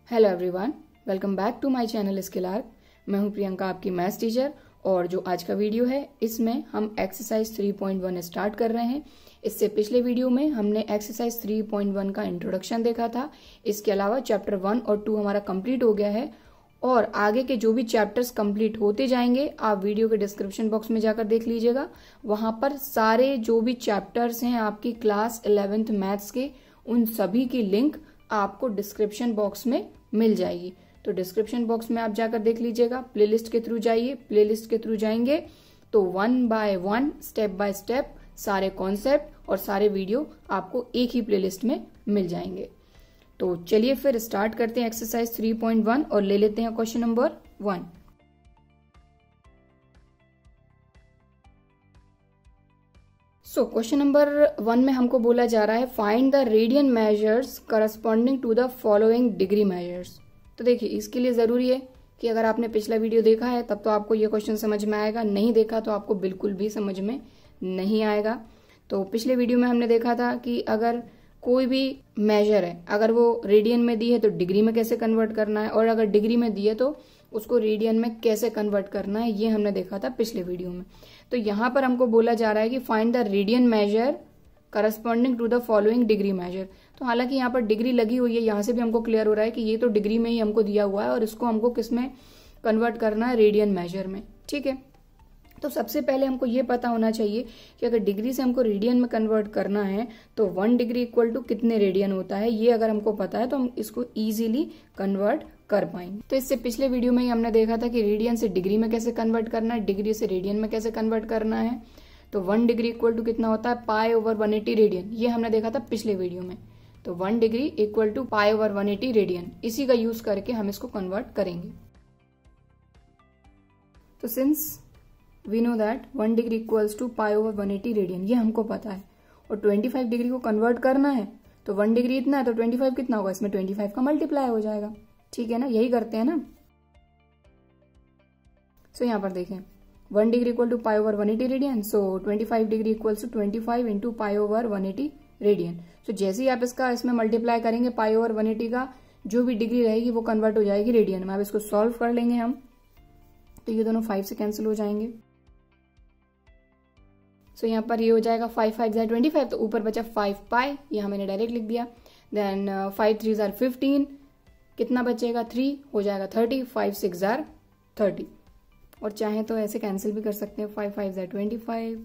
Hello everyone, welcome back to my channel Skill Arc. मैं हूं प्रियंका, आपकी मैथ्स टीचर। और जो आज का वीडियो है इसमें हम एक्सरसाइज 3.1 स्टार्ट कर रहे हैं। इससे पिछले वीडियो में हमने एक्सरसाइज 3.1 का इंट्रोडक्शन देखा था। इसके अलावा चैप्टर 1 और 2 हमारा कंप्लीट हो गया है और आगे के जो भी चैप्टर्स कंप्लीट होते जाएंगे आप वीडियो के डिस्क्रिप्शन बॉक्स में जाकर देख लीजिएगा। वहां पर सारे जो भी चैप्टर्स हैं आपकी क्लास 11th मैथ्स के, उन सभी की लिंक आपको डिस्क्रिप्शन बॉक्स में मिल जाएगी। तो डिस्क्रिप्शन बॉक्स में आप जाकर देख लीजिएगा। प्लेलिस्ट के थ्रू जाइए, प्लेलिस्ट के थ्रू जाएंगे तो 1 बाय 1 स्टेप बाय स्टेप सारे कॉन्सेप्ट और सारे वीडियो आपको एक ही प्लेलिस्ट में मिल जाएंगे। तो चलिए फिर स्टार्ट करते हैं एक्सरसाइज 3.1 और ले लेते हैं क्वेश्चन नंबर 1। क्वेश्चन नंबर 1 में हमको बोला जा रहा है find the radian measures corresponding to the following degree measures. तो देखिए, इसके लिए जरूरी है कि अगर आपने पिछला वीडियो देखा है तब तो आपको ये क्वेश्चन समझ में आएगा, नहीं देखा तो आपको बिल्कुल भी समझ में नहीं आएगा। तो पिछले वीडियो में हमने देखा था कि अगर कोई भी मेजर है, अगर वो रेडियन में दी है तो डिग्री में कैसे कन्वर्ट करना है, और अगर डिग्री में दी है तो उसको रेडियन में कैसे कन्वर्ट करना है, ये हमने देखा था पिछले वीडियो में। तो यहाँ पर हमको बोला जा रहा है कि find the radian measure corresponding to the following degree measure. तो हालांकि यहाँ पर डिग्री लगी हुई है, यहाँ से भी हमको क्लियर हो रहा है कि ये तो डिग्री में ही हमको दिया हुआ है और इसको हमको किस में कन्वर्ट करना है, रेडियन मेजर में। ठीक है, तो सबसे पहले हमको ये पता होना चाहिए कि अगर डिग्री से हमको रेडियन में कन्वर्ट करना है तो 1 डिग्री इक्वल टू कितने रेडियन होता है, ये अगर हमको पता है तो हम इसको इजीली कन्वर्ट कर पाएंगे। तो इससे पिछले वीडियो में ही हमने देखा था कि रेडियन से डिग्री में कैसे कन्वर्ट करना है, डिग्री से रेडियन में कैसे कन्वर्ट करना है। तो 1 डिग्री इक्वल टू कितना होता है, π/180 रेडियन, ये हमने देखा था पिछले वीडियो में। तो 1 डिग्री इक्वल टू π/180 रेडियन, इसी का यूज करके हम इसको कन्वर्ट करेंगे। तो since we know that 1 degree equals to π/180 radian, ये हमको पता है। और 25 डिग्री को कन्वर्ट करना है तो 1 डिग्री इतना है तो 25 कितना होगा, इसमें 25 का मल्टीप्लाई हो जाएगा। ठीक है ना, यही करते हैं ना। सो यहाँ पर देखें 1 degree equal to π/180 radian, so 25 degree equals to 25 into π/180 radian. So जैसे ही आप इसमें मल्टीप्लाई करेंगे π/180 का जो भी डिग्री रहेगी वो कन्वर्ट हो जाएगी रेडियन में। अब इसको सॉल्व कर लेंगे हम, तो ये दोनों 5 से कैंसिल हो जाएंगे। सो यहाँ पर ये हो जाएगा 5 5 = 25, तो ऊपर बचा 5 पाई, यहाँ मैंने डायरेक्ट लिख दिया। देन 5 3 = 15, कितना बचेगा 3 हो जाएगा 30, 5 6 = 30। और चाहे तो ऐसे कैंसिल भी कर सकते हैं, 5 5 = 25,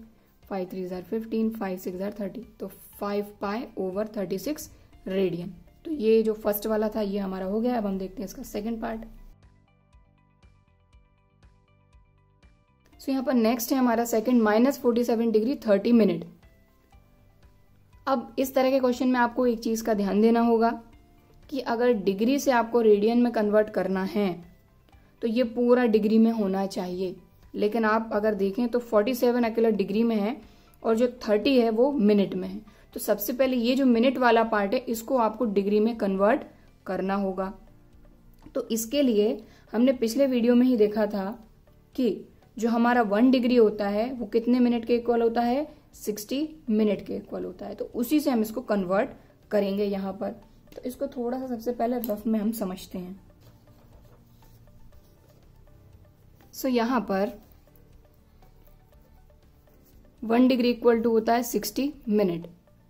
5 3 = 15, 5 6 = 30, तो 5 π/36 रेडियन। तो ये जो फर्स्ट वाला था ये हमारा हो गया। अब हम देखते हैं इसका सेकेंड पार्ट। तो यहाँ पर नेक्स्ट है हमारा सेकंड, -47 डिग्री 30 मिनट। अब इस तरह के क्वेश्चन में आपको एक चीज का ध्यान देना होगा कि अगर डिग्री से आपको रेडियन में कन्वर्ट करना है तो ये पूरा डिग्री में होना चाहिए। लेकिन आप अगर देखें तो 47 अकेला डिग्री में है और जो 30 है वो मिनट में है। तो सबसे पहले ये जो मिनट वाला पार्ट है इसको आपको डिग्री में कन्वर्ट करना होगा। तो इसके लिए हमने पिछले वीडियो में ही देखा था कि जो हमारा 1 डिग्री होता है वो कितने मिनट के इक्वल होता है, 60 मिनट के इक्वल होता है। तो उसी से हम इसको कन्वर्ट करेंगे यहाँ पर। तो इसको थोड़ा सा सबसे पहले रफ में हम समझते हैं। सो यहाँ पर 1 डिग्री इक्वल टू होता है 60 मिनट।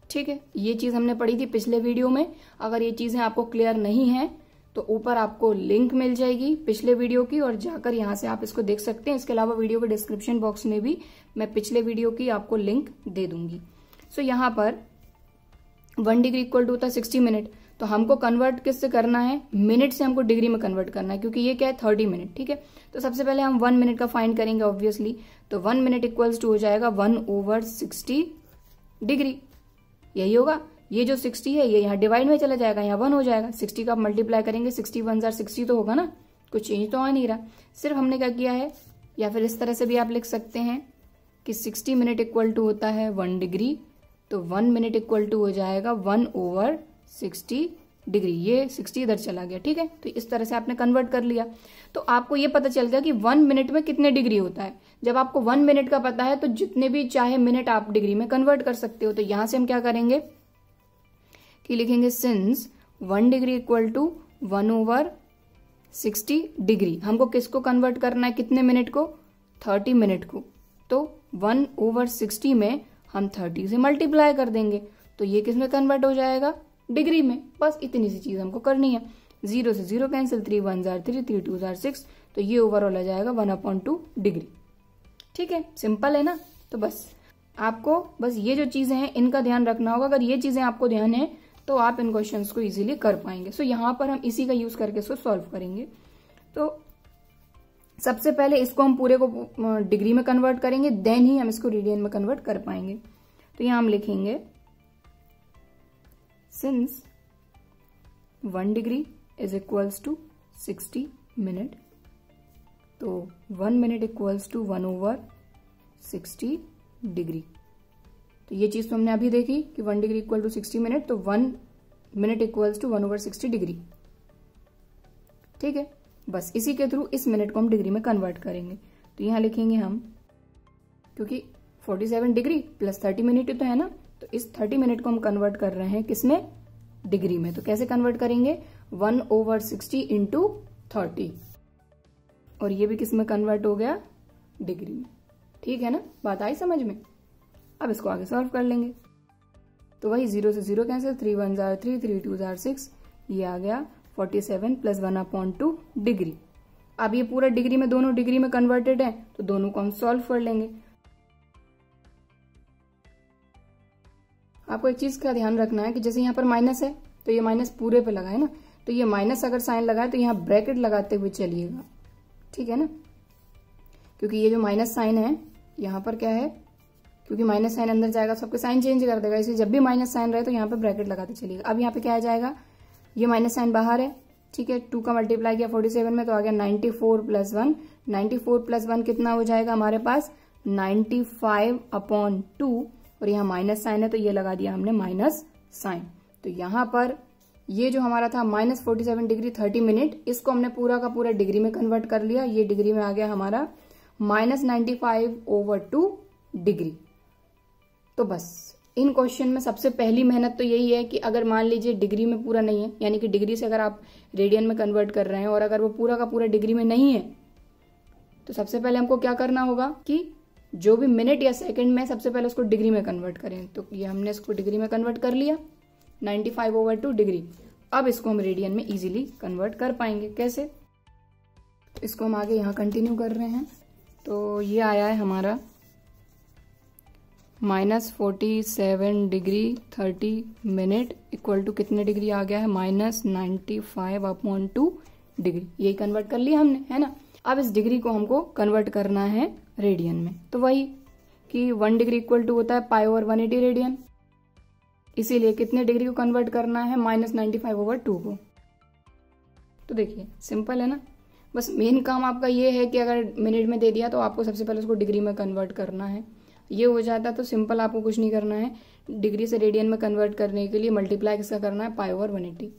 ठीक है, ये चीज हमने पढ़ी थी पिछले वीडियो में। अगर ये चीजें आपको क्लियर नहीं है तो ऊपर आपको लिंक मिल जाएगी पिछले वीडियो की और जाकर यहाँ से आप इसको देख सकते हैं। इसके अलावा वीडियो के डिस्क्रिप्शन बॉक्स में भी मैं पिछले वीडियो की आपको लिंक दे दूंगी। सो यहाँ पर 1 डिग्री इक्वल टू होता है 60 मिनट। तो हमको कन्वर्ट किससे करना है, मिनट से हमको डिग्री में कन्वर्ट करना है, क्योंकि ये क्या है 30 मिनट। ठीक है, तो सबसे पहले हम 1 मिनट का फाइंड करेंगे ऑब्वियसली। तो 1 मिनट इक्वल्स टू हो जाएगा 1/60 डिग्री, यही होगा। ये जो 60 है ये यहाँ डिवाइड में चला जाएगा, यहाँ 1 हो जाएगा। 60 का मल्टीप्लाई करेंगे, 60 1 = 60 तो होगा ना, कुछ चेंज तो आ नहीं रहा। सिर्फ हमने क्या किया है, या फिर इस तरह से भी आप लिख सकते हैं कि 60 मिनट इक्वल टू होता है 1 डिग्री। तो 1 मिनट इक्वल टू हो जाएगा 1/60 डिग्री। ये 60 इधर चला गया। ठीक है, तो इस तरह से आपने कन्वर्ट कर लिया। तो आपको ये पता चल गया कि 1 मिनट में कितने डिग्री होता है। जब आपको 1 मिनट का पता है तो जितने भी चाहे मिनट आप डिग्री में कन्वर्ट कर सकते हो। तो यहां से हम क्या करेंगे कि लिखेंगे since 1 degree equal to 1/60 degree. हमको किसको कन्वर्ट करना है, कितने मिनट को, 30 मिनट को। तो 1/60 में हम 30 से मल्टीप्लाई कर देंगे, तो ये किस में कन्वर्ट हो जाएगा, डिग्री में। बस इतनी सी चीज हमको करनी है। 0 से 0 कैंसिल, 3 1 जार 3, 3 2 जार 6, तो ये ओवरऑल आ जाएगा 1/2 डिग्री। ठीक है, सिंपल है ना। तो बस आपको बस ये जो चीजें हैं इनका ध्यान रखना होगा। अगर ये चीजें आपको ध्यान है तो आप इन क्वेश्चंस को इजीली कर पाएंगे। सो यहाँ पर हम इसी का यूज करके इसको सॉल्व करेंगे। तो सबसे पहले इसको हम पूरे को डिग्री में कन्वर्ट करेंगे, देन ही हम इसको रेडियन में कन्वर्ट कर पाएंगे। तो यहां हम लिखेंगे since 1 degree is equals to 60 minute, तो 1 मिनट इक्वल्स टू 1/60 डिग्री। तो ये चीज तो हमने अभी देखी कि 1 डिग्री इक्वल टू 60 मिनट, तो 1 मिनट इक्वल्स टू 1/60 डिग्री। ठीक है, बस इसी के थ्रू इस मिनट को हम डिग्री में कन्वर्ट करेंगे। तो यहां लिखेंगे हम, क्योंकि 47 डिग्री प्लस 30 मिनट तो है ना, तो इस 30 मिनट को हम कन्वर्ट कर रहे हैं किसमें, डिग्री में। तो कैसे कन्वर्ट करेंगे, 1/60 इंटू 30, और ये भी किसमें कन्वर्ट हो गया, डिग्री में। ठीक है ना, बात आई समझ में। अब इसको आगे सॉल्व कर लेंगे। तो वही 0 से 0 कैंसिल, 3 1 जार 3, 3 2 जार 6, ये आ गया 47 प्लस 1/2 डिग्री। अब ये पूरा डिग्री में, दोनों डिग्री में कन्वर्टेड है, तो दोनों को हम सॉल्व कर लेंगे। आपको एक चीज का ध्यान रखना है कि जैसे यहाँ पर माइनस है तो ये माइनस पूरे पे लगा है ना, तो ये माइनस अगर साइन लगाए तो यहाँ ब्रैकेट लगाते हुए चलिएगा। ठीक है ना, क्योंकि ये जो माइनस साइन है यहाँ पर क्या है, क्योंकि माइनस साइन अंदर जाएगा सबके साइन चेंज कर देगा, इसलिए जब भी माइनस साइन रहे तो यहाँ पे ब्रैकेट लगाते चलिएगा। अब यहाँ पे क्या आ जाएगा, ये माइनस साइन बाहर है। ठीक है, 2 का मल्टीप्लाई किया 47 में, तो आ गया 94 प्लस 1। 94 प्लस 1 कितना हो जाएगा हमारे पास, 95/2, और यहाँ माइनस साइन है तो ये लगा दिया हमने माइनस साइन। तो यहाँ पर ये जो हमारा था -47 डिग्री 30 मिनट, इसको हमने पूरा का पूरा डिग्री में कन्वर्ट कर लिया। ये डिग्री में आ गया हमारा -95/2 डिग्री। तो बस इन क्वेश्चन में सबसे पहली मेहनत तो यही है कि अगर मान लीजिए डिग्री में पूरा नहीं है, यानी कि डिग्री से अगर आप रेडियन में कन्वर्ट कर रहे हैं और अगर वो पूरा का पूरा डिग्री में नहीं है, तो सबसे पहले हमको क्या करना होगा कि जो भी मिनट या सेकंड में, सबसे पहले उसको डिग्री में कन्वर्ट करें। तो ये हमने इसको डिग्री में कन्वर्ट कर लिया, 95/2 डिग्री। अब इसको हम रेडियन में इजीली कन्वर्ट कर पाएंगे। कैसे, तो इसको हम आगे यहाँ कंटिन्यू कर रहे हैं। तो ये आया है हमारा -47 डिग्री 30 मिनट इक्वल टू कितने डिग्री आ गया है, -95/2 डिग्री। यही कन्वर्ट कर लिया हमने, है ना। अब इस डिग्री को हमको कन्वर्ट करना है रेडियन में। तो वही कि 1 डिग्री इक्वल टू होता है π/180 रेडियन, इसीलिए कितने डिग्री को कन्वर्ट करना है, -95/2 को। तो देखिए सिंपल है ना। बस मेन काम आपका ये है कि अगर मिनट में दे दिया तो आपको सबसे पहले उसको डिग्री में कन्वर्ट करना है। ये हो जाता तो सिंपल, आपको कुछ नहीं करना है। डिग्री से रेडियन में कन्वर्ट करने के लिए मल्टीप्लाई किसका करना है, π/180।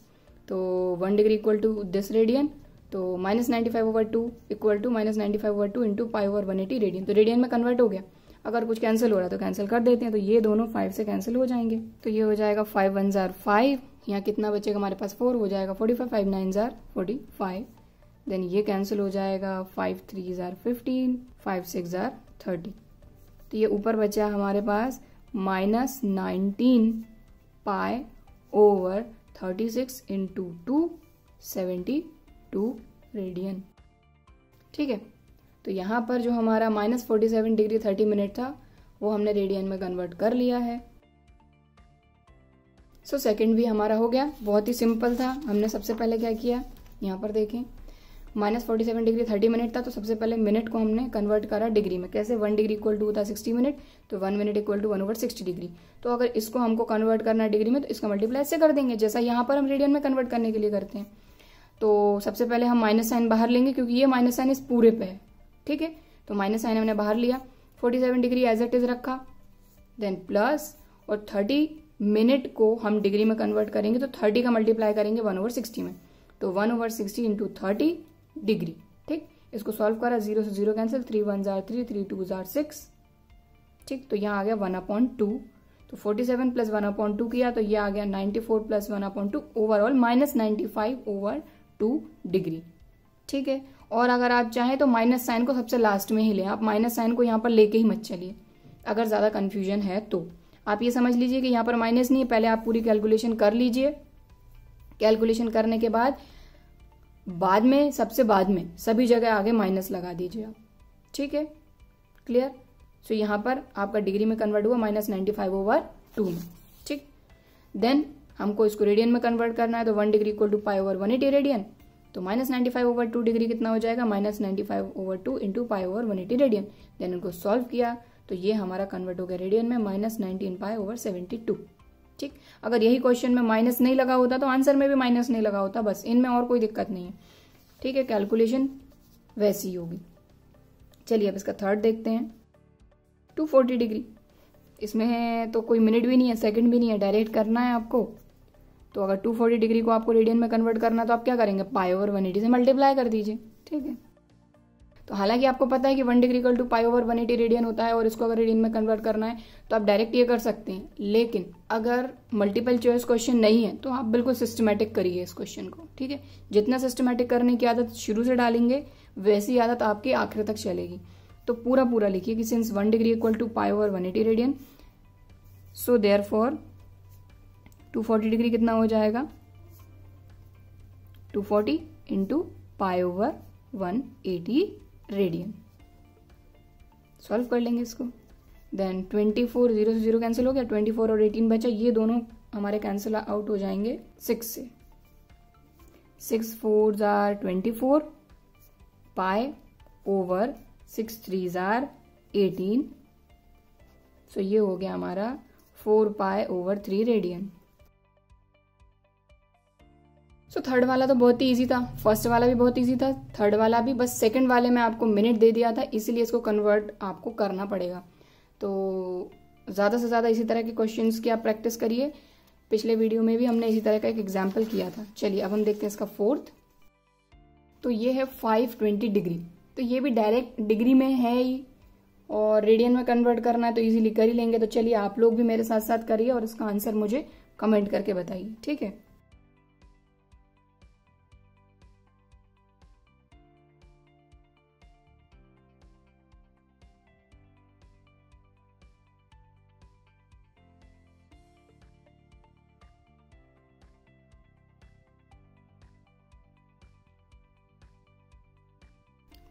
तो 1 degree equal to this radian, तो -95/2 इक्वल टू -95/2 इंटू π/180 रेडियन। तो रेडियन में कन्वर्ट हो गया। अगर कुछ कैंसिल हो रहा है तो कैंसिल कर देते हैं, तो ये दोनों 5 से कैंसिल हो जाएंगे। तो ये हो जाएगा 5 1 जार 5, यहाँ कितना बचेगा हमारे पास 4 हो जाएगा 45, 5 9 जार 45। देन ये कैंसिल हो जाएगा 5 3 जार 15, 5 6 जार 30। तो ये ऊपर बचा हमारे पास -19 π/36 इंटू 272 रेडियन। ठीक है, तो यहाँ पर जो हमारा -47 डिग्री 30 मिनट था वो हमने रेडियन में कन्वर्ट कर लिया है। सो सेकंड भी हमारा हो गया। बहुत ही सिंपल था। हमने सबसे पहले क्या किया, यहाँ पर देखें, -47 डिग्री 30 मिनट था, तो सबसे पहले मिनट को हमने कन्वर्ट करा डिग्री में। कैसे, 1 डिग्री इक्वल टू होता है 60 मिनट, तो 1 मिनट इक्वल टू 1/60 डिग्री। तो अगर इसको हमको कन्वर्ट करना है डिग्री में तो इसका मल्टीप्लाई से कर देंगे, जैसा यहाँ पर हम रेडियन में कन्वर्ट करने के लिए करते हैं। तो सबसे पहले हम माइनस साइन बाहर लेंगे, क्योंकि ये माइनस साइन इस पूरे पे है। ठीक है, तो माइनस साइन हमने बाहर लिया, 47 डिग्री एज इट इज रखा, देन प्लस, और 30 मिनट को हम डिग्री में कन्वर्ट करेंगे तो 30 का मल्टीप्लाई करेंगे 1/60 में, तो 1/60 इंटू 30 डिग्री। ठीक, इसको सॉल्व करा, 0 से 0 कैंसिल, 3 1 जार 3, 3 2 जार 6। ठीक, तो यहाँ आ गया 1/2। तो 47 प्लस 1/2 किया तो ये आ गया 94 प्लस 1/2, ओवरऑल -95/2 2 डिग्री। ठीक है, और अगर आप चाहें तो माइनस साइन को सबसे लास्ट में ही लें, आप माइनस साइन को यहाँ पर लेके ही मत चलिए अगर ज़्यादा कन्फ्यूजन है तो। आप ये समझ लीजिए कि यहाँ पर माइनस नहीं है, पहले आप पूरी कैलकुलेशन कर लीजिए। कैलकुलेशन करने के बाद में सबसे बाद में सभी जगह आगे माइनस लगा दीजिए आप। ठीक है, क्लियर। सो यहाँ पर आपका डिग्री में कन्वर्ट हुआ -95/2 में। ठीक, देन हमको इसको रेडियन में कन्वर्ट करना है, तो 1 डिग्री इक्वल टू π/180 रेडियन। तो -95/2 डिग्री कितना हो जाएगा, -95/2 इंटू π/180 रेडियन। देन इनको सॉल्व किया तो ये हमारा कन्वर्ट हो गया रेडियन में -19π/72। ठीक, अगर यही क्वेश्चन में माइनस नहीं लगा होता तो आंसर में भी माइनस नहीं लगा होता, बस इनमें और कोई दिक्कत नहीं है। ठीक है, कैलकुलेशन वैसी होगी। चलिए अब इसका थर्ड देखते हैं, 240 डिग्री। इसमें तो कोई मिनट भी नहीं है, सेकंड भी नहीं है, डायरेक्ट करना है आपको। तो अगर 240 डिग्री को आपको रेडियन में कन्वर्ट करना है तो आप क्या करेंगे, π/180 से मल्टीप्लाई कर दीजिए। ठीक है, तो हालांकि आपको पता है कि 1 डिग्री इक्वल टू π/180 रेडियन होता है और इसको अगर रेडियन में कन्वर्ट करना है तो आप डायरेक्ट ये कर सकते हैं। लेकिन अगर मल्टीपल चॉइस क्वेश्चन नहीं है तो आप बिल्कुल सिस्टमैटिक करिए इस क्वेश्चन को। ठीक है, जितना सिस्टमैटिक करने की आदत शुरू से डालेंगे वैसी आदत आपकी आखिर तक चलेगी। तो पूरा लिखिए कि since 1 degree equal to π/180 radian, so therefore 240 degree कितना हो जाएगा, 240 इंटू π/180 रेडियन। सॉल्व कर लेंगे इसको। देन 24, 0 से 0 कैंसिल हो गया, 24 और 18 बचा, ये दोनों हमारे कैंसिल आउट हो जाएंगे 6 से। 6 4s are 24, π/6 3s are 18। सो ये हो गया हमारा 4π/3 रेडियन। सो थर्ड वाला तो बहुत ही इजी था, फर्स्ट वाला भी बहुत इजी था, थर्ड वाला भी, बस सेकंड वाले में आपको मिनट दे दिया था, इसीलिए इसको कन्वर्ट आपको करना पड़ेगा। तो ज़्यादा से ज़्यादा इसी तरह के क्वेश्चंस की आप प्रैक्टिस करिए। पिछले वीडियो में भी हमने इसी तरह का एक एग्जाम्पल किया था। चलिए अब हम देखते हैं इसका फोर्थ। तो ये है 520 डिग्री। तो ये भी डायरेक्ट डिग्री में है ही और रेडियन में कन्वर्ट करना है तो इजीली कर ही लेंगे। तो चलिए आप लोग भी मेरे साथ साथ करिए और इसका आंसर मुझे कमेंट करके बताइए। ठीक है,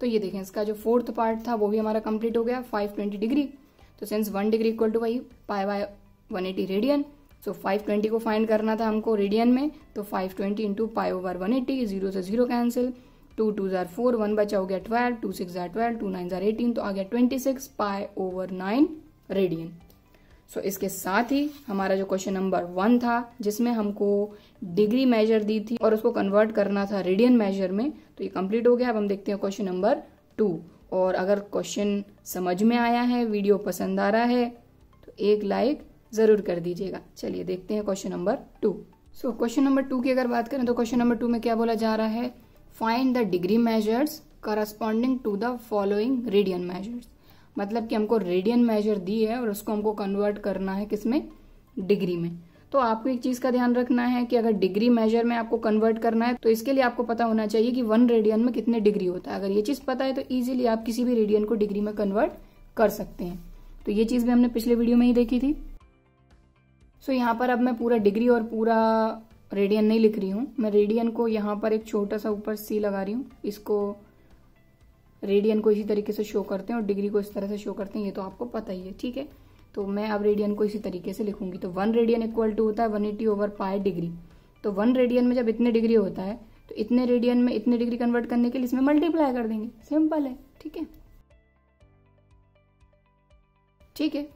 तो ये देखें इसका जो फोर्थ पार्ट था वो भी हमारा कंप्लीट हो गया, 520 डिग्री। तो सिंस 1 डिग्री इक्वल टू वही π/180 रेडियन। सो 520 को फाइंड करना था हमको रेडियन में, तो 520 इंटू π/180, 0 से 0 कैंसिल, 2 2s are 4, 1 बचा हो गया 12, 2 6s are 12, 2 9s are 18, तो आ गया 26 π/9 रेडियन। सो इसके साथ ही हमारा जो क्वेश्चन नंबर 1 था जिसमें हमको डिग्री मेजर दी थी और उसको कन्वर्ट करना था रेडियन मेजर में, तो ये कंप्लीट हो गया। अब हम देखते हैं क्वेश्चन नंबर 2। और अगर क्वेश्चन समझ में आया है, वीडियो पसंद आ रहा है तो एक लाइक जरूर कर दीजिएगा। चलिए देखते हैं question number 2। So question number 2 की अगर बात करें तो क्वेश्चन नंबर 2 में क्या बोला जा रहा है, find the degree measures corresponding to the following radian measures. मतलब कि हमको रेडियन मेजर दी है और उसको हमको कन्वर्ट करना है किसमें, डिग्री में। तो आपको एक चीज का ध्यान रखना है कि अगर डिग्री मेजर में आपको कन्वर्ट करना है तो इसके लिए आपको पता होना चाहिए कि 1 रेडियन में कितने डिग्री होता है। अगर ये चीज पता है तो इजीली आप किसी भी रेडियन को डिग्री में कन्वर्ट कर सकते हैं। तो ये चीज भी हमने पिछले वीडियो में ही देखी थी। सो यहाँ पर अब मैं पूरा डिग्री और पूरा रेडियन नहीं लिख रही हूँ, मैं रेडियन को यहाँ पर एक छोटा सा ऊपर सी लगा रही हूँ। इसको रेडियन को इसी तरीके से शो करते हैं और डिग्री को इस तरह से शो करते हैं, ये तो आपको पता ही है। ठीक है, तो मैं अब रेडियन को इसी तरीके से लिखूंगी। तो 1 रेडियन इक्वल टू होता है 180/π डिग्री। तो 1 रेडियन में जब इतने डिग्री होता है तो इतने रेडियन में इतने डिग्री कन्वर्ट करने के लिए इसमें मल्टीप्लाई कर देंगे, सिंपल है। ठीक है, ठीक है,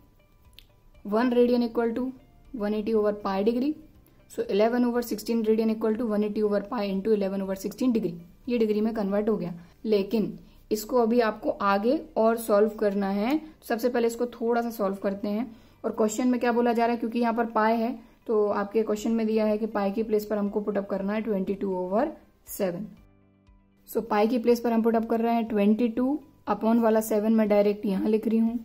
1 radian equal to 180/π degree. So 11/16 radian equal to 180/π into 11/16 degree. ये डिग्री में कन्वर्ट हो गया। लेकिन इसको अभी आपको आगे और सॉल्व करना है। सबसे पहले इसको थोड़ा सा सॉल्व करते हैं। और क्वेश्चन में क्या बोला जा रहा है, क्योंकि यहाँ पर पाई है तो आपके क्वेश्चन में दिया है कि पाई की प्लेस पर हमको पुटअप करना है 22/7। सो पाई की प्लेस पर हम पुटअप कर रहे हैं 22/7 में डायरेक्ट यहाँ लिख रही हूँ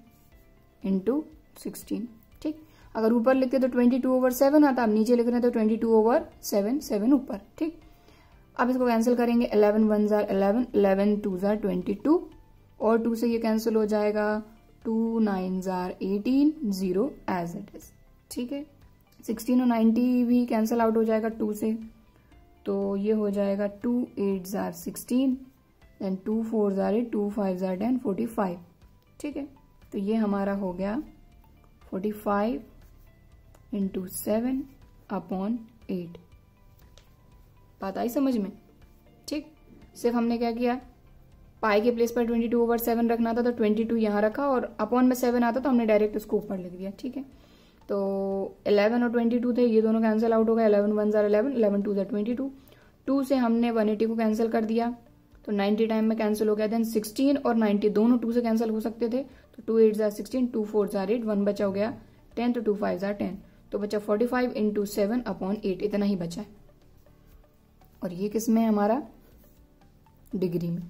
इंटू 16। ठीक, अगर ऊपर लिखते तो 22/7 आता, अब नीचे लिख रहे हैं तो 22/7 7 ऊपर। ठीक, अब इसको कैंसिल करेंगे, 11 1 जार 11, 11 2 जार 22 और 2 से ये कैंसिल हो जाएगा, 2 9 जार 18, 0 एज इट इज। ठीक है, 16 और 90 भी कैंसिल आउट हो जाएगा 2 से, तो ये हो जाएगा 2 8 जार 16, देन 2 4 जार 8, 2 5 जार 10, 45। ठीक है, तो ये हमारा हो गया 45 इंटू 7 अपॉन 8। बात आई समझ में? ठीक, सिर्फ हमने क्या किया, पाई के प्लेस पर 22/7 रखना था तो 22 यहाँ रखा और अपॉन में 7 आता तो हमने डायरेक्ट उसको ऊपर लिख दिया। ठीक है, तो 11 और 22 थे, ये दोनों कैंसिल आउट हो गए, 11 1 जार 11, 11 2 जार 22, 2 से हमने 180 को कैंसिल कर दिया तो 90 टाइम में कैंसिल हो गया। देन 16 और 90 दोनों 2 से कैंसिल हो सकते थे, तो 2 8 जार 16, 2 4 जार 8, 1 बचा हो गया 10, तो 2 5 जार 10, तो बचा 45 इंटू 7 अपॉन 8, इतना ही बचा है। और ये किस में है हमारा, डिग्री में।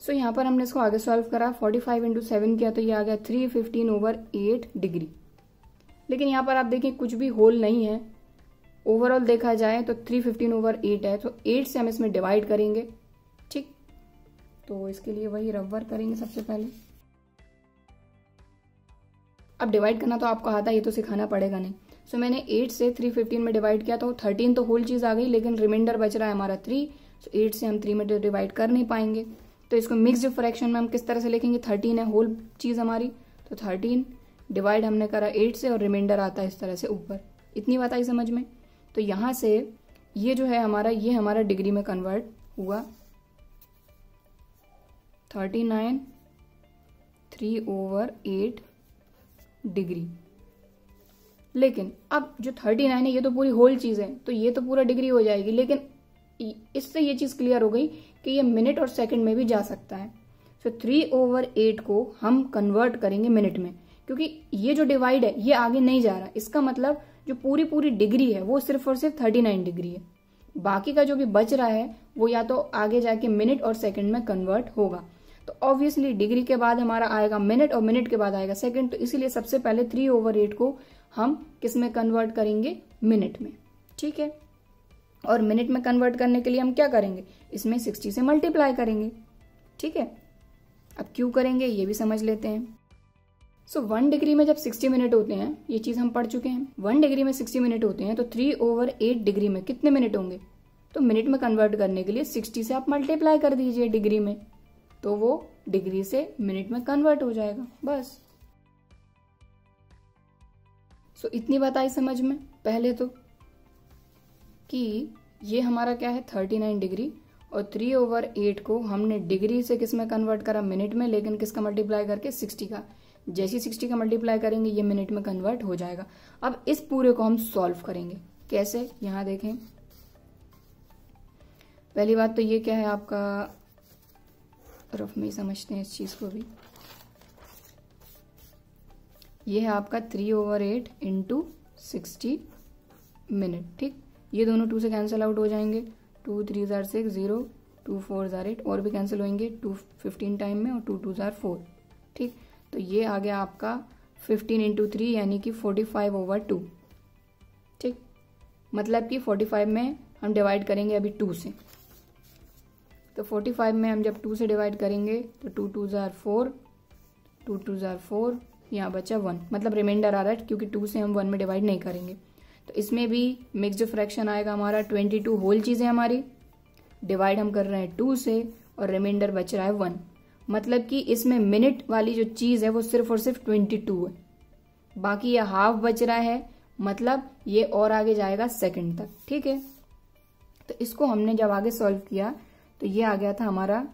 सो यहाँ पर हमने इसको आगे सॉल्व करा, 45 इंटू 7 किया तो ये आ गया 315/8 डिग्री। लेकिन यहाँ पर आप देखिए कुछ भी होल नहीं है, ओवरऑल देखा जाए तो 315/8 है, तो 8 से हम इसमें डिवाइड करेंगे। ठीक, तो इसके लिए वही रबर करेंगे सबसे पहले। अब डिवाइड करना तो आपको आता है, ये तो सिखाना पड़ेगा नहीं। सो मैंने 8 से 315 में डिवाइड किया तो 13 तो होल चीज आ गई, लेकिन रिमाइंडर बच रहा है हमारा 3। सो 8 से हम 3 में डिवाइड कर नहीं पाएंगे, तो इसको मिक्स्ड फ्रैक्शन में हम किस तरह से लिखेंगे, 13 है होल चीज हमारी, तो 13 डिवाइड हमने करा 8 से और रिमाइंडर आता है इस तरह से ऊपर। इतनी बात आई समझ में? तो यहां से ये जो है हमारा, ये हमारा डिग्री में कन्वर्ट हुआ, 39 3/8 डिग्री। लेकिन अब जो 39 है ये तो पूरी होल चीज है, तो ये तो पूरा डिग्री हो जाएगी, लेकिन इससे ये चीज क्लियर हो गई कि ये मिनट और सेकंड में भी जा सकता है। सो 3/8 को हम कन्वर्ट करेंगे मिनट में, क्योंकि ये जो डिवाइड है ये आगे नहीं जा रहा। इसका मतलब जो पूरी पूरी डिग्री है वो सिर्फ और सिर्फ 39 डिग्री है, बाकी का जो भी बच रहा है वो या तो आगे जाके मिनट और सेकंड में कन्वर्ट होगा। तो ऑब्वियसली डिग्री के बाद हमारा आएगा मिनट और मिनट के बाद आएगा सेकंड, तो इसीलिए सबसे पहले 3/8 को हम किस में कन्वर्ट करेंगे, मिनट में। ठीक है, और मिनट में कन्वर्ट करने के लिए हम क्या करेंगे, इसमें 60 से मल्टीप्लाई करेंगे। ठीक है, अब क्यों करेंगे ये भी समझ लेते हैं। सो 1 डिग्री में जब 60 मिनट होते हैं, ये चीज हम पढ़ चुके हैं, 1 डिग्री में 60 मिनट होते हैं, तो 3/8 डिग्री में कितने मिनट होंगे, तो मिनट में कन्वर्ट करने के लिए 60 से आप मल्टीप्लाई कर दीजिए डिग्री में, तो वो डिग्री से मिनट में कन्वर्ट हो जाएगा, बस। सो इतनी बात आई समझ में पहले तो, कि ये हमारा क्या है 39 डिग्री, और 3/8 को हमने डिग्री से किस में कन्वर्ट करा, मिनट में, लेकिन किसका मल्टीप्लाई करके, 60 का। जैसे 60 का मल्टीप्लाई करेंगे ये मिनट में कन्वर्ट हो जाएगा। अब इस पूरे को हम सॉल्व करेंगे, कैसे, यहां देखें। पहली बात तो ये क्या है आपका, रफ में ही समझते हैं इस चीज को भी। ये है आपका 3/8 इंटू 60 मिनट। ठीक, ये दोनों 2 से कैंसिल आउट हो जाएंगे, 2 3 जार 6, 0, 2 4 जार 8, और भी कैंसिल होंगे 2 15 टाइम में, और 2 2 जार 4। ठीक, तो ये आ गया आपका 15 इंटू 3 यानी कि 45/2। ठीक, मतलब कि 45 में हम डिवाइड करेंगे अभी 2 से, तो 45 में हम जब 2 से डिवाइड करेंगे तो 2 2 जार 4, 2 2 जार 4, यहाँ बचा 1, मतलब रिमाइंडर आ रहा है क्योंकि 2 से हम 1 में डिवाइड नहीं करेंगे। तो इसमें भी मिक्स्ड फ्रैक्शन आएगा हमारा, 22 होल चीज है हमारी, डिवाइड हम कर रहे हैं 2 से और रिमाइंडर बच रहा है 1, मतलब कि इसमें मिनट वाली जो चीज है वो सिर्फ और सिर्फ 22 है, बाकी ये हाफ बच रहा है, मतलब ये और आगे जाएगा सेकंड तक। ठीक है, तो इसको हमने जब आगे सॉल्व किया तो ये आ गया था हमारा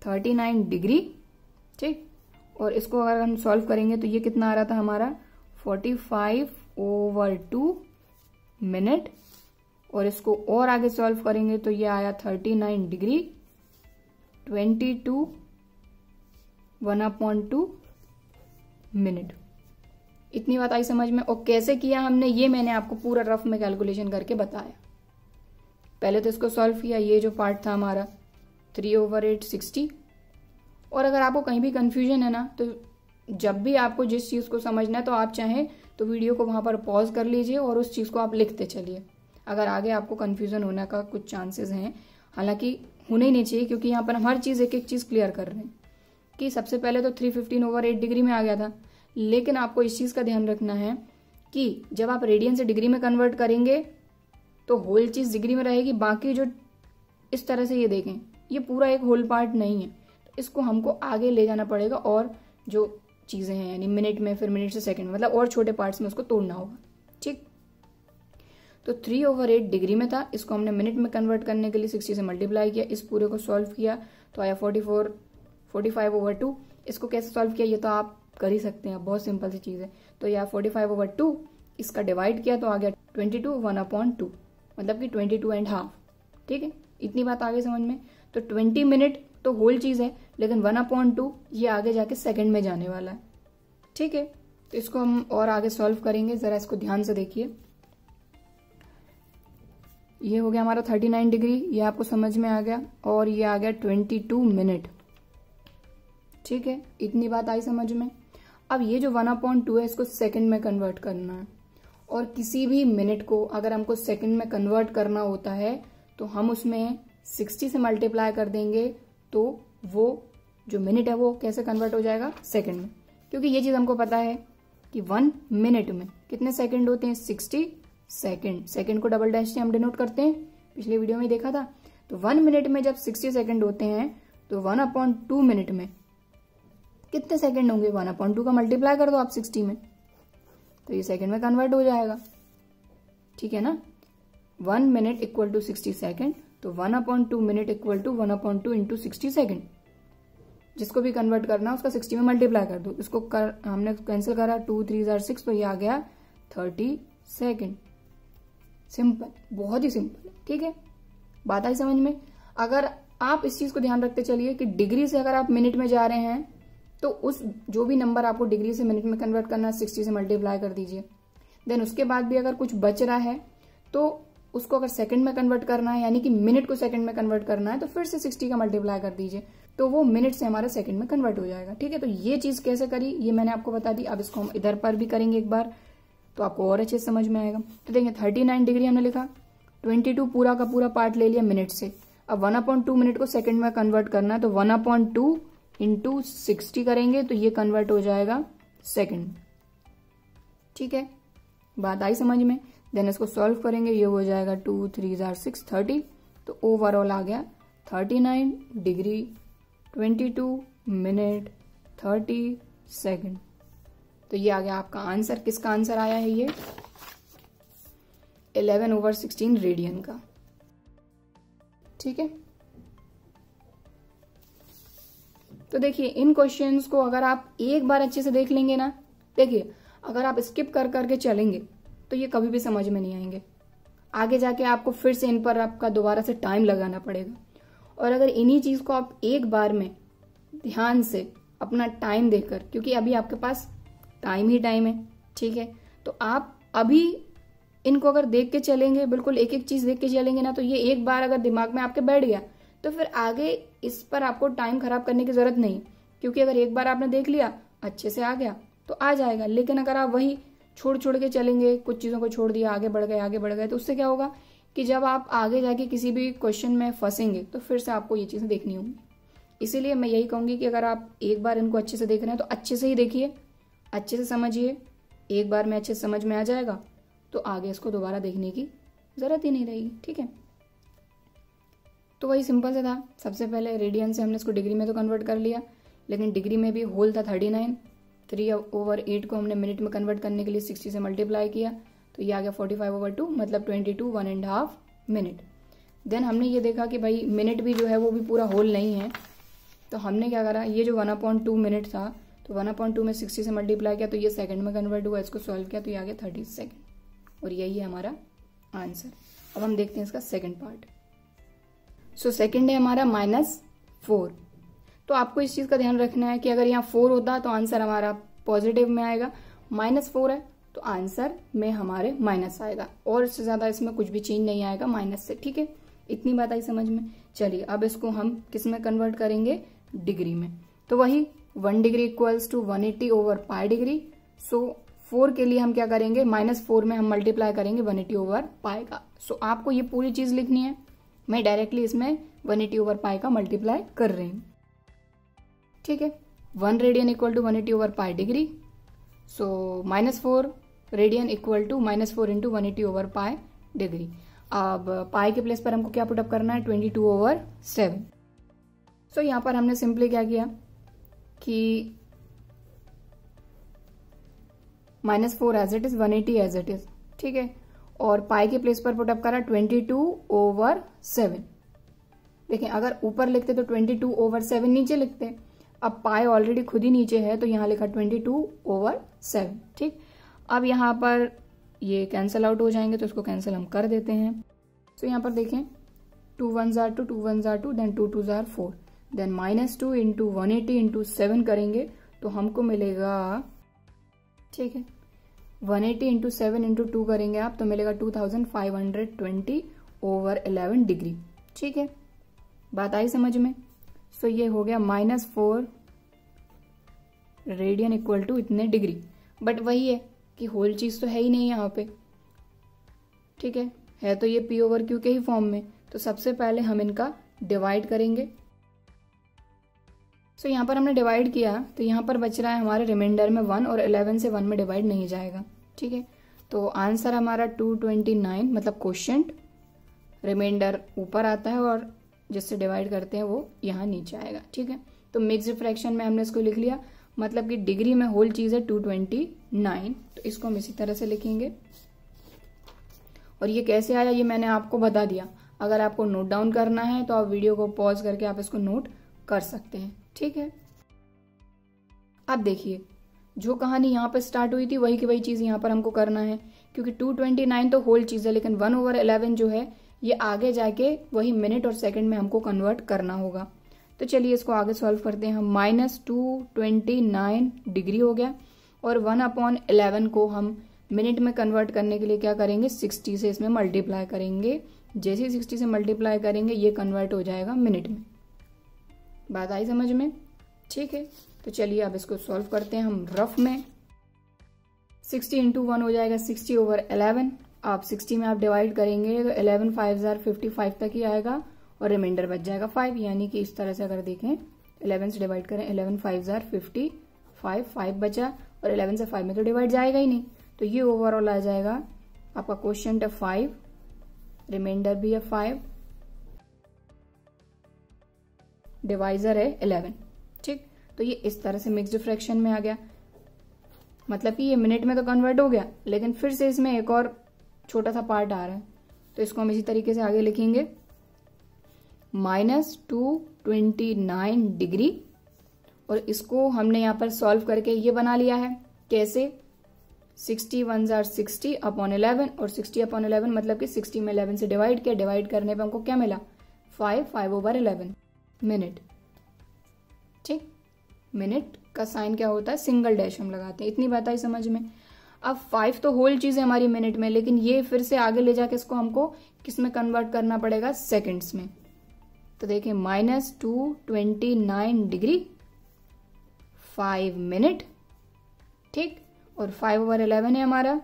39 डिग्री। ठीक, और इसको अगर हम सॉल्व करेंगे तो ये कितना आ रहा था हमारा 45/2 मिनट, और इसको और आगे सॉल्व करेंगे तो ये आया 39 डिग्री 22 1/2 मिनट। इतनी बात आई समझ में। और कैसे किया हमने ये मैंने आपको पूरा रफ में कैलकुलेशन करके बताया। पहले तो इसको सॉल्व किया, ये जो पार्ट था हमारा 3/8 60। और अगर आपको कहीं भी कंफ्यूजन है ना, तो जब भी आपको जिस चीज को समझना है तो आप चाहें तो वीडियो को वहां पर पॉज कर लीजिए और उस चीज़ को आप लिखते चलिए, अगर आगे आपको कन्फ्यूजन होने का कुछ चांसेस हैं। हालांकि होने ही नहीं चाहिए, क्योंकि यहाँ पर हम हर चीज़ एक एक चीज़ क्लियर कर रहे हैं कि सबसे पहले तो 315/8 डिग्री में आ गया था, लेकिन आपको इस चीज़ का ध्यान रखना है कि जब आप रेडियन से डिग्री में कन्वर्ट करेंगे तो होल चीज़ डिग्री में रहेगी, बाकी जो इस तरह से ये देखें ये पूरा एक होल पार्ट नहीं है, तो इसको हमको आगे ले जाना पड़ेगा और जो चीज़ें हैं यानी मिनट में, फिर मिनट से सेकंड में, मतलब और छोटे पार्ट्स में उसको तोड़ना होगा। ठीक, तो 3/8 डिग्री में था, इसको हमने मिनट में कन्वर्ट करने के लिए 60 से मल्टीप्लाई किया, इस पूरे को सॉल्व किया तो आया 45/2। इसको कैसे सॉल्व किया ये तो आप कर ही सकते हैं, बहुत सिंपल सी चीज़ है। तो यह 45/2, इसका डिवाइड किया तो आ गया 22 1/2, मतलब कि 22.5। ठीक है, इतनी बात आगे समझ में। तो 20 मिनट तो होल चीज़ है, लेकिन 1/2 ये आगे जाके सेकंड में जाने वाला है। ठीक है, तो इसको हम और आगे सॉल्व करेंगे, जरा इसको ध्यान से देखिए। ये हो गया हमारा 39 डिग्री, ये आपको समझ में आ गया, और ये आ गया 22 मिनट। ठीक है, इतनी बात आई समझ में। अब ये जो 1/2 है इसको सेकंड में कन्वर्ट करना है, और किसी भी मिनट को अगर हमको सेकंड में कन्वर्ट करना होता है तो हम उसमें 60 से मल्टीप्लाई कर देंगे, तो वो जो मिनट है वो कैसे कन्वर्ट हो जाएगा, सेकंड में। क्योंकि ये चीज हमको पता है कि 1 मिनट में कितने सेकंड होते हैं, 60 सेकंड। सेकंड को डबल डैश से हम डिनोट करते हैं, पिछले वीडियो में देखा था। तो 1 मिनट में जब 60 सेकंड होते हैं तो 1/2 मिनट में कितने सेकंड होंगे, 1/2 का मल्टीप्लाई कर दो आप 60 में, तो ये सेकंड में कन्वर्ट हो जाएगा। ठीक है ना, 1 मिनट इक्वल टू 60 सेकंड, तो 1/2 minute equal to 1/2 into 60 second. जिसको भी कन्वर्ट करना उसका 60 में मल्टीप्लाई कर दो। इसको हमने कैंसिल करा, 2 3 = 6, तो ये आ गया 30 सेकंड। सिंपल, बहुत ही सिंपल। ठीक है, बात आई समझ में। अगर आप इस चीज को ध्यान रखते चलिए कि डिग्री से अगर आप मिनट में जा रहे हैं तो उस जो भी नंबर आपको डिग्री से मिनट में कन्वर्ट करना है 60 से मल्टीप्लाई कर दीजिए। देन उसके बाद भी अगर कुछ बच रहा है तो उसको अगर सेकंड में कन्वर्ट करना है, यानी कि मिनट को सेकंड में कन्वर्ट करना है, तो फिर से 60 का मल्टीप्लाई कर दीजिए, तो वो मिनट से हमारा सेकंड में कन्वर्ट हो जाएगा। ठीक है, तो ये चीज कैसे करी ये मैंने आपको बता दी। अब इसको हम इधर पर भी करेंगे एक बार, तो आपको और अच्छे से समझ में आएगा। तो देखिए 39 डिग्री हमने लिखा, 22 पूरा का पूरा पार्ट ले लिया मिनट से। अब 1/2 मिनट को सेकंड में कन्वर्ट करना है, तो 1/2 इंटू 60 करेंगे तो ये कन्वर्ट हो जाएगा सेकंड। ठीक है, बात आई समझ में। देन इसको सॉल्व करेंगे, ये हो जाएगा 2 3 = 6 30। तो ओवरऑल आ गया 39 डिग्री 22 मिनट 30 सेकंड। तो ये आ गया आपका आंसर। किसका आंसर आया है ये, 11/16 रेडियन का। ठीक है, तो देखिए इन क्वेश्चंस को अगर आप एक बार अच्छे से देख लेंगे ना, देखिए अगर आप स्किप कर करके चलेंगे तो ये कभी भी समझ में नहीं आएंगे। आगे जाके आपको फिर से इन पर आपका दोबारा से टाइम लगाना पड़ेगा। और अगर इन्हीं चीज को आप एक बार में ध्यान से अपना टाइम देकर, क्योंकि अभी आपके पास टाइम ही टाइम है, ठीक है, तो आप अभी इनको अगर देख के चलेंगे, बिल्कुल एक एक चीज देख के चलेंगे ना, तो ये एक बार अगर दिमाग में आपके बैठ गया तो फिर आगे इस पर आपको टाइम खराब करने की जरूरत नहीं, क्योंकि अगर एक बार आपने देख लिया अच्छे से आ गया तो आ जाएगा। लेकिन अगर आप वही छोड़ छोड़ के चलेंगे, कुछ चीजों को छोड़ दिया, आगे बढ़ गए, तो उससे क्या होगा कि जब आप आगे जाके किसी भी क्वेश्चन में फंसेंगे तो फिर से आपको ये चीजें देखनी होंगी। इसीलिए मैं यही कहूंगी कि अगर आप एक बार इनको अच्छे से देख रहे हैं तो अच्छे से ही देखिए, अच्छे से समझिए। एक बार में अच्छे से समझ में आ जाएगा तो आगे इसको दोबारा देखने की जरूरत ही नहीं रहेगी। ठीक है, तो वही सिंपल से था। सबसे पहले रेडियन से हमने इसको डिग्री में तो कन्वर्ट कर लिया, लेकिन डिग्री में भी होल था 39, 3/8 को हमने मिनट में कन्वर्ट करने के लिए 60 से मल्टीप्लाई किया, तो ये आ गया 45/2, मतलब 22 1.5 मिनट। देन हमने ये देखा कि भाई मिनट भी जो है वो भी पूरा होल नहीं है, तो हमने क्या करा, ये जो 1/2 मिनट था तो 1/2 में 60 से मल्टीप्लाई किया तो ये सेकंड में कन्वर्ट हुआ, इसको सॉल्व किया तो ये आ गया 30 सेकंड, और यही है हमारा आंसर। अब हम देखते हैं इसका सेकंड पार्ट। सो सेकंड है हमारा -4। तो आपको इस चीज का ध्यान रखना है कि अगर यहाँ 4 होता तो आंसर हमारा पॉजिटिव में आएगा, -4 है तो आंसर में हमारे माइनस आएगा, और इससे ज्यादा इसमें कुछ भी चेंज नहीं आएगा माइनस से। ठीक है, इतनी बात आई समझ में। चलिए अब इसको हम किस में कन्वर्ट करेंगे, डिग्री में। तो वही 1 degree equals to 180/π degree. So 4 के लिए हम क्या करेंगे, -4 में हम मल्टीप्लाई करेंगे 180/π का। सो आपको ये पूरी चीज लिखनी है, मैं डायरेक्टली इसमें 180/π का मल्टीप्लाई कर रही हूँ। ठीक है, 1 radian equal to 180/π degree. So -4 radian equal to -4 into 180/π degree. अब पाई के प्लेस पर हमको क्या पुटअप करना है, 22/7। सो यहाँ पर हमने सिंपली क्या किया कि -4 as it is, 180 as it is. ठीक है, और पाई के प्लेस पर पुटअप करा 22/7। देखें, अगर ऊपर लिखते तो 22/7 नीचे लिखते, अब पाई ऑलरेडी खुद ही नीचे है तो यहां लिखा 22/7। ठीक, अब यहां पर ये कैंसिल आउट हो जाएंगे तो इसको कैंसिल हम कर देते हैं। तो यहां पर देखें 2 1s are 2, 2 1s are 2, then 2 2s are 4, then -2 into 180 into 7 करेंगे तो हमको मिलेगा, ठीक है, 180 इंटू 7 इंटू 2 करेंगे आप तो मिलेगा 2520/11 डिग्री। ठीक है, बात आई समझ में। सो ये हो गया -4 रेडियन इक्वल टू इतने डिग्री। बट वही है कि होल चीज तो है ही नहीं यहाँ पे। ठीक है तो ये P/Q के ही फॉर्म में, तो सबसे पहले हम इनका डिवाइड करेंगे। सो यहाँ पर हमने डिवाइड किया तो यहाँ पर बच रहा है हमारे रिमाइंडर में 1 और 11 से 1 में डिवाइड नहीं जाएगा। ठीक है, तो आंसर हमारा 229, मतलब क्वोशिएंट रिमाइंडर ऊपर आता है और जिससे डिवाइड करते हैं वो यहाँ नीचे आएगा। ठीक है, तो मिक्स्ड फ्रैक्शन में हमने इसको लिख लिया, मतलब कि डिग्री में होल चीज है 229, तो इसको हम इसी तरह से लिखेंगे। और ये कैसे आया ये मैंने आपको बता दिया। अगर आपको नोट डाउन करना है तो आप वीडियो को पॉज करके आप इसको नोट कर सकते हैं। ठीक है, अब देखिए जो कहानी यहाँ पर स्टार्ट हुई थी वही की वही चीज यहाँ पर हमको करना है, क्योंकि 229 तो होल चीज है, लेकिन 1/11 जो है ये आगे जाके वही मिनट और सेकंड में हमको कन्वर्ट करना होगा। तो चलिए इसको आगे सॉल्व करते हैं हम। -229 डिग्री हो गया और 1/11 को हम मिनट में कन्वर्ट करने के लिए क्या करेंगे, 60 से इसमें मल्टीप्लाई करेंगे। जैसे ही 60 से मल्टीप्लाई करेंगे ये कन्वर्ट हो जाएगा मिनट में। बात आई समझ में। ठीक है, तो चलिए अब इसको सॉल्व करते हैं हम रफ में। 60 इंटू 1 हो जाएगा 60/11। आप 60 में आप डिवाइड करेंगे तो 11 5s are 55 तक ही आएगा और रिमाइंडर बच जाएगा 5। यानी कि इस तरह से अगर देखें 11 से डिवाइड करें, 11 5s are 55, 5 बचा और 11 से 5 में तो डिवाइड जाएगा ही नहीं, तो ये ओवरऑल आ जाएगा आपका क्वोशिएंट है 5, रिमाइंडर भी है 5, डिवाइजर है 11। ठीक, तो ये इस तरह से मिक्स्ड फ्रैक्शन में आ गया, मतलब कि ये मिनट में तो कन्वर्ट हो गया, लेकिन फिर से इसमें एक और छोटा सा पार्ट आ रहा है, तो इसको हम इसी तरीके से आगे लिखेंगे। -229 डिग्री, और इसको हमने यहाँ पर सॉल्व करके ये बना लिया है। कैसे, 60 1s are 60/11 और 60/11 मतलब कि 60 में 11 से डिवाइड किया, डिवाइड करने पे हमको क्या मिला, 5/11 मिनट। ठीक, मिनट का साइन क्या होता है, सिंगल डैश हम लगाते हैं। इतनी बात आई समझ में। अब 5 तो होल चीज है हमारी मिनट में, लेकिन ये फिर से आगे ले जाके इसको हमको किस में कन्वर्ट करना पड़ेगा, सेकंड्स में। तो देखिए -229 डिग्री 5 मिनट। ठीक, और 5/11 है हमारा,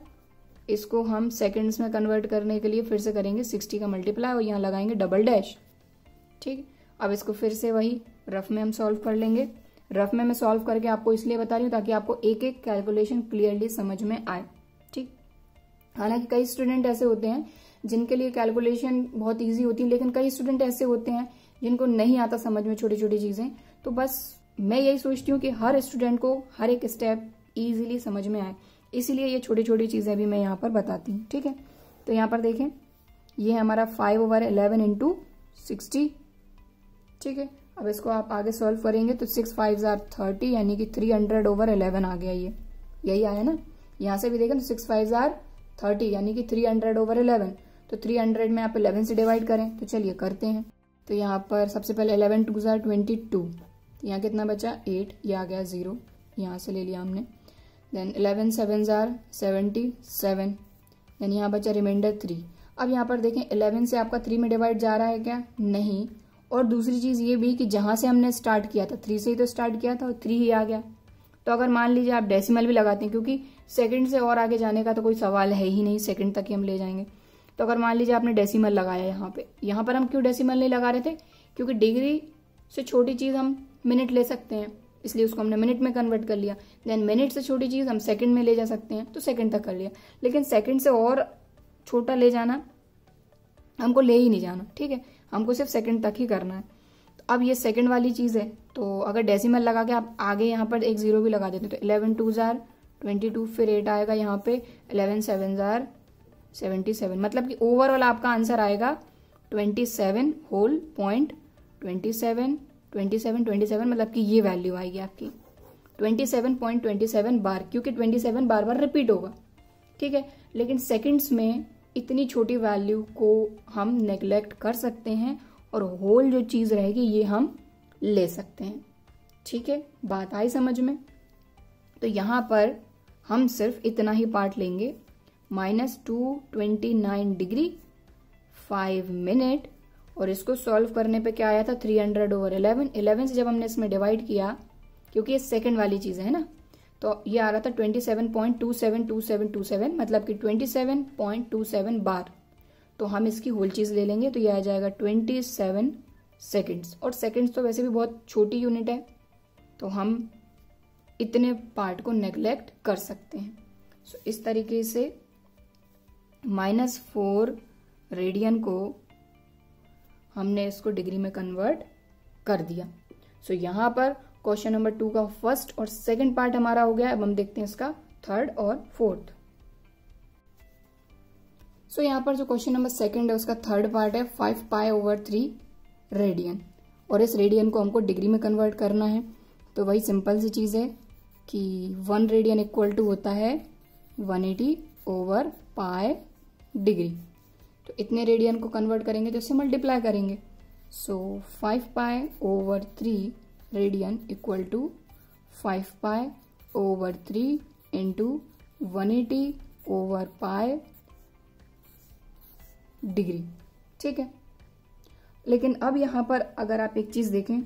इसको हम सेकंड्स में कन्वर्ट करने के लिए फिर से करेंगे 60 का मल्टीप्लाई और यहाँ लगाएंगे डबल डैश। ठीक, अब इसको फिर से वही रफ में हम सॉल्व कर लेंगे। रफ में मैं सॉल्व करके आपको इसलिए बता रही हूँ ताकि आपको एक एक कैलकुलेशन क्लियरली समझ में आए। ठीक, हालांकि कई स्टूडेंट ऐसे होते हैं जिनके लिए कैलकुलेशन बहुत इजी होती है, लेकिन कई स्टूडेंट ऐसे होते हैं जिनको नहीं आता समझ में छोटी छोटी चीजें। तो बस मैं यही सोचती हूँ कि हर स्टूडेंट को हर एक स्टेप इजीली समझ में आए, इसीलिए ये छोटी छोटी चीजें भी मैं यहाँ पर बताती हूँ। ठीक है, तो यहाँ पर देखें ये है हमारा 5/11 इंटू 60। ठीक है, अब इसको आप आगे सॉल्व करेंगे तो 6 5s are 30, यानी कि 300/11 आ गया। ये यही आया ना, यहाँ से भी देखें तो 6 5s are 30 यानी कि 300/11। तो 300 में आप 11 से डिवाइड करें, तो चलिए करते हैं। तो यहाँ पर सबसे पहले 11 2s are 22, यहाँ कितना बचा 8, ये आ गया 0, यहाँ से ले लिया हमने। देन 11 7s are 77, देन यहाँ बचा रिमाइंडर 3। अब यहाँ पर देखें 11 से आपका 3 में डिवाइड जा रहा है क्या, नहीं। और दूसरी चीज ये भी कि जहां से हमने स्टार्ट किया था 3 से ही तो स्टार्ट किया था और 3 ही आ गया, तो अगर मान लीजिए आप डेसिमल भी लगाते हैं, क्योंकि सेकंड से और आगे जाने का तो कोई सवाल है ही नहीं, सेकंड तक ही हम ले जाएंगे। तो अगर मान लीजिए आपने डेसिमल लगाया यहाँ पर हम क्यों डेसिमल नहीं लगा रहे थे, क्योंकि डिग्री से छोटी चीज हम मिनट ले सकते हैं, इसलिए उसको हमने मिनट में कन्वर्ट कर लिया। देन मिनट से छोटी चीज हम सेकंड में ले जा सकते हैं, तो सेकंड तक कर लिया। लेकिन सेकंड से और छोटा ले जाना हमको ले ही नहीं जाना, ठीक है, हमको सिर्फ सेकंड तक ही करना है। तो अब ये सेकंड वाली चीज है, तो अगर डेसिमल लगा के आप आगे यहाँ पर एक जीरो भी लगा देते हैं तो 11 2 जार 22, फिर 8 आएगा यहाँ पे, 11 7 जार 77, मतलब कि ओवरऑल आपका आंसर आएगा 27 होल पॉइंट 27 मतलब कि ये वैल्यू आएगी आपकी 27.27 बार, क्योंकि 27 बार बार रिपीट होगा, ठीक है। लेकिन सेकंड्स में इतनी छोटी वैल्यू को हम नेग्लेक्ट कर सकते हैं और होल जो चीज रहेगी ये हम ले सकते हैं, ठीक है। बात आई समझ में? तो यहां पर हम सिर्फ इतना ही पार्ट लेंगे, -229 डिग्री 5 मिनट, और इसको सॉल्व करने पे क्या आया था 300/11। 11 से जब हमने इसमें डिवाइड किया, क्योंकि ये सेकंड वाली चीज है ना, तो ये आ रहा था 27.272727, मतलब कि 27.27 बार। तो हम इसकी होल चीज ले लेंगे तो ये आ जाएगा 27 सेकेंड्स, और सेकेंड्स तो वैसे भी बहुत छोटी यूनिट है, तो हम इतने पार्ट को नेग्लेक्ट कर सकते हैं। सो इस तरीके से -4 रेडियन को हमने इसको डिग्री में कन्वर्ट कर दिया। सो यहां पर क्वेश्चन नंबर 2 का फर्स्ट और सेकंड पार्ट हमारा हो गया। अब हम देखते हैं इसका थर्ड और फोर्थ। सो यहां पर जो क्वेश्चन नंबर सेकंड है उसका थर्ड पार्ट है 5π/3 रेडियन, और इस रेडियन को हमको डिग्री में कन्वर्ट करना है। तो वही सिंपल सी चीज है कि 1 रेडियन इक्वल टू होता है 180/π डिग्री। तो इतने रेडियन को कन्वर्ट करेंगे तो इससे मल्टीप्लाई करेंगे। So 5π/3 radian equal to 5π/3 into 180/π degree, ठीक है। लेकिन अब यहां पर अगर आप एक चीज देखें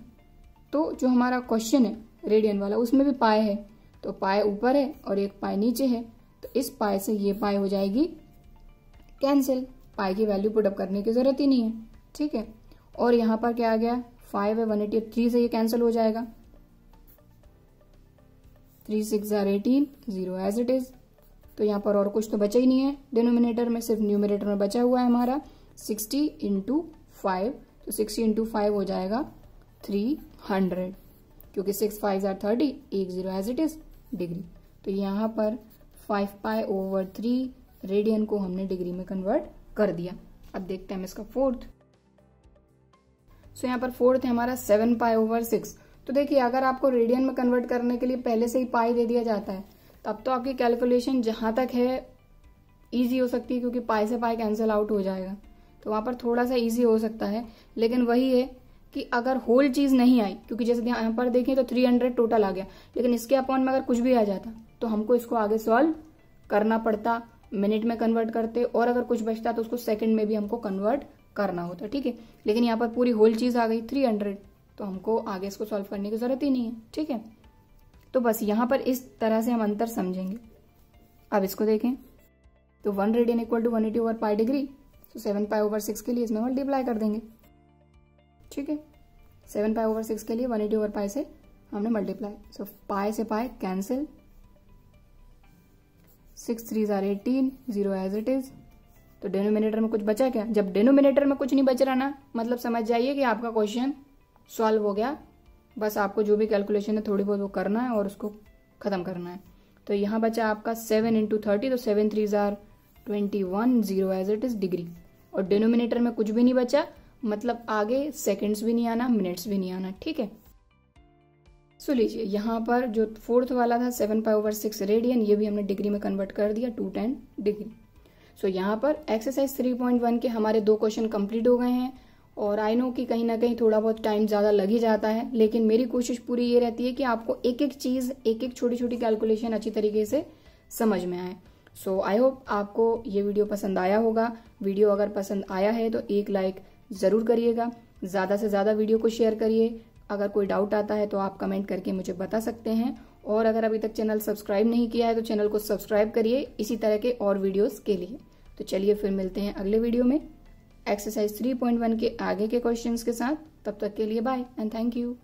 तो जो हमारा क्वेश्चन है रेडियन वाला उसमें भी पाए है, तो पाए ऊपर है और एक पाए नीचे है, तो इस पाए से ये पाए हो जाएगी कैंसिल, पाए की वैल्यू पुट अप करने की जरूरत ही नहीं है, ठीक है। और यहां पर क्या आ गया 5 है 180, से ये कैंसिल हो जाएगा, 3 6 18, 0 एज इट इज। तो यहां पर और कुछ तो बचा ही नहीं है डिनोमिनेटर में, सिर्फ न्यूमिनेटर में बचा हुआ है हमारा 60 × 5, तो 60 × 5 हो जाएगा 300, क्योंकि 6 5 30, 1 0 एज इट इज डिग्री। तो यहां पर 5π/3 रेडियन को हमने डिग्री में कन्वर्ट कर दिया। अब देखते हैं हम इसका फोर्थ। सो यहाँ पर फोर्थ है हमारा 7π/6। तो देखिए अगर आपको रेडियन में कन्वर्ट करने के लिए पहले से ही पाई दे दिया जाता है तब तो आपकी कैलकुलेशन जहां तक है इजी हो सकती है, क्योंकि पाई से पाई कैंसिल आउट हो जाएगा, तो वहां पर थोड़ा सा इजी हो सकता है। लेकिन वही है कि अगर होल चीज नहीं आई, क्योंकि जैसे यहाँ पर देखें तो 300 टोटल आ गया, लेकिन इसके अपॉन में अगर कुछ भी आ जाता तो हमको इसको आगे सॉल्व करना पड़ता, मिनट में कन्वर्ट करते, और अगर कुछ बचता तो उसको सेकंड में भी हमको कन्वर्ट करना होता, ठीक है। लेकिन यहाँ पर पूरी होल चीज आ गई 300, तो हमको आगे इसको सॉल्व करने की जरूरत ही नहीं है, ठीक है। तो बस यहाँ पर इस तरह से हम अंतर समझेंगे। अब इसको देखें तो 1 रेडियन इक्वल टू 180/π डिग्री, तो 7π/6 के लिए इसमें मल्टीप्लाई कर देंगे, ठीक है। 7π/6 के लिए 180/π से हमने मल्टीप्लाई, सो पाई से pi cancel, 6 3 18, 0 as it is. तो डिनोमिनेटर में कुछ बचा क्या? जब डिनोमिनेटर में कुछ नहीं बच रहा ना, मतलब समझ जाइए कि आपका क्वेश्चन सॉल्व हो गया। बस आपको जो भी कैलकुलेशन है थोड़ी बहुत वो करना है और उसको खत्म करना है। तो यहाँ बचा आपका 7 × 30, तो 7 3 21, 0 एज इट इज डिग्री। और डिनोमिनेटर में कुछ भी नहीं बचा, मतलब आगे सेकेंड्स भी नहीं आना, मिनट्स भी नहीं आना, ठीक है। सो लीजिए यहाँ पर जो फोर्थ वाला था 7π/6 रेडियन, ये भी हमने डिग्री में कन्वर्ट कर दिया 210 डिग्री। सो यहाँ पर एक्सरसाइज 3.1 के हमारे 2 क्वेश्चन कंप्लीट हो गए हैं। और आई नो कि कहीं ना कहीं थोड़ा बहुत टाइम ज़्यादा लग ही जाता है, लेकिन मेरी कोशिश पूरी ये रहती है कि आपको एक एक चीज़, एक एक छोटी छोटी कैलकुलेशन अच्छी तरीके से समझ में आए। सो आई होप आपको ये वीडियो पसंद आया होगा। वीडियो अगर पसंद आया है तो एक लाइक ज़रूर करिएगा, ज़्यादा से ज़्यादा वीडियो को शेयर करिए अगर कोई डाउट आता है तो आप कमेंट करके मुझे बता सकते हैं। और अगर अभी तक चैनल सब्सक्राइब नहीं किया है तो चैनल को सब्सक्राइब करिए इसी तरह के और वीडियोस के लिए। तो चलिए फिर मिलते हैं अगले वीडियो में एक्सरसाइज 3.1 के आगे के क्वेश्चंस के साथ। तब तक के लिए बाय एंड थैंक यू।